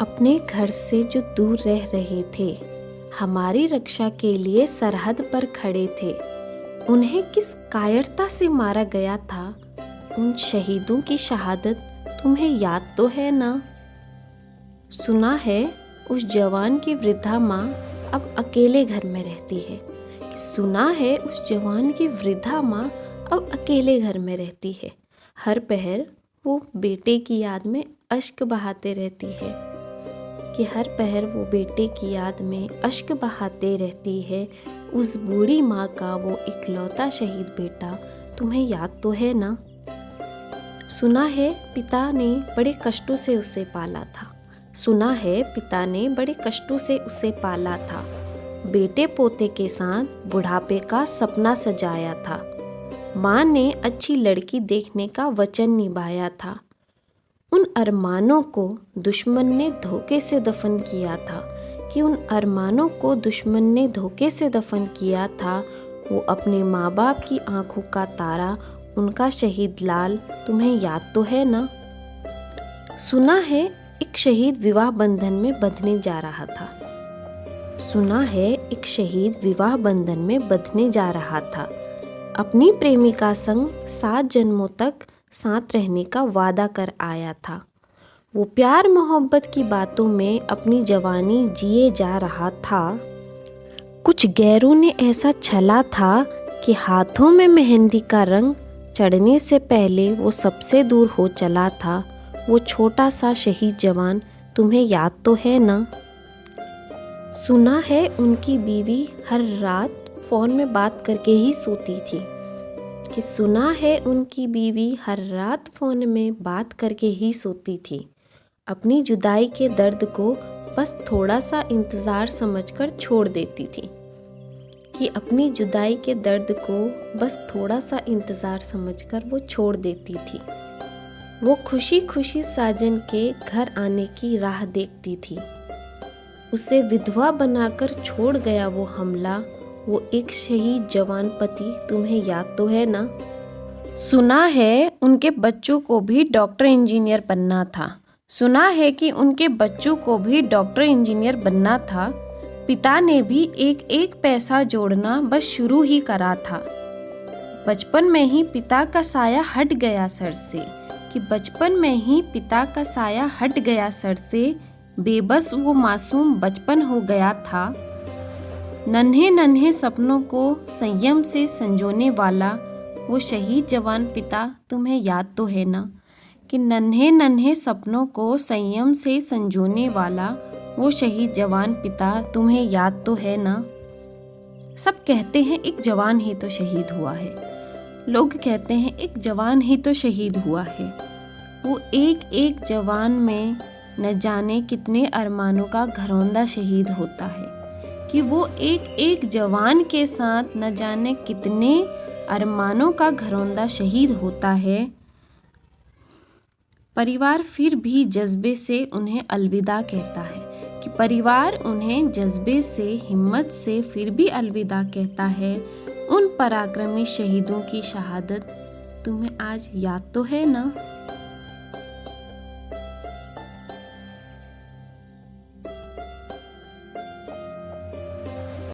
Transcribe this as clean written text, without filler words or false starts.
अपने घर से जो दूर रह रहे थे, हमारी रक्षा के लिए सरहद पर खड़े थे, उन्हें किस कायरता से मारा गया था, उन शहीदों की शहादत तुम्हें याद तो है ना? सुना है उस जवान की वृद्धा माँ अब अकेले घर में रहती है। सुना है उस जवान की वृद्धा माँ अब अकेले घर में रहती है। हर पहर वो बेटे की याद में अश्क बहाते रहती है कि हर पहर वो बेटे की याद में अश्क बहाते रहती है। उस बूढ़ी माँ का वो इकलौता शहीद बेटा तुम्हें याद तो है ना? सुना है पिता ने बड़े कष्टों से उसे पाला था। सुना है पिता ने बड़े कष्टों से उसे पाला था। बेटे पोते के साथ बुढ़ापे का सपना सजाया था। माँ ने अच्छी लड़की देखने का वचन निभाया था। उन अरमानों को दुश्मन ने धोखे से दफन किया था वो अपने माँ बाप की आंखों का तारा, उनका शहीद लाल तुम्हें याद तो है ना? सुना है एक शहीद विवाह बंधन में बंधने जा रहा था। अपनी प्रेमिका संग 7 जन्मों तक साथ रहने का वादा कर आया था। वो प्यार मोहब्बत की बातों में अपनी जवानी जिए जा रहा था। कुछ गैरों ने ऐसा छला था कि हाथों में मेहंदी का रंग चढ़ने से पहले वो सबसे दूर हो चला था। वो छोटा सा शहीद जवान तुम्हें याद तो है ना? सुना है उनकी बीवी हर रात फ़ोन में बात करके ही सोती थी। अपनी जुदाई के दर्द को बस थोड़ा सा इंतज़ार समझकर वो छोड़ देती थी। वो खुशी खुशी साजन के घर आने की राह देखती थी। उसे विधवा बनाकर छोड़ गया वो हमला, वो एक शहीद जवान पति तुम्हें याद तो है ना? सुना है उनके बच्चों को भी डॉक्टर इंजीनियर बनना था। पिता ने भी एक एक पैसा जोड़ना बस शुरू ही करा था। बचपन में ही पिता का साया हट गया सर से, बेबस वो मासूम बचपन हो गया था। नन्हे नन्हे सपनों को संयम से संजोने वाला वो शहीद जवान पिता तुम्हें याद तो है ना? कि नन्हे नन्हे सपनों को संयम से संजोने वाला वो शहीद जवान पिता तुम्हें याद तो है ना? सब कहते हैं एक जवान ही तो शहीद हुआ है। लोग कहते हैं एक जवान ही तो शहीद हुआ है। वो एक एक जवान में न जाने कितने अरमानों का घरौंदा शहीद होता है, कि वो एक एक जवान के साथ न जाने कितने अरमानों का घरौंदा शहीद होता है। परिवार फिर भी जज्बे से उन्हें अलविदा कहता है, कि परिवार उन्हें जज्बे से हिम्मत से फिर भी अलविदा कहता है। उन पराक्रमी शहीदों की शहादत तुम्हें आज याद तो है ना?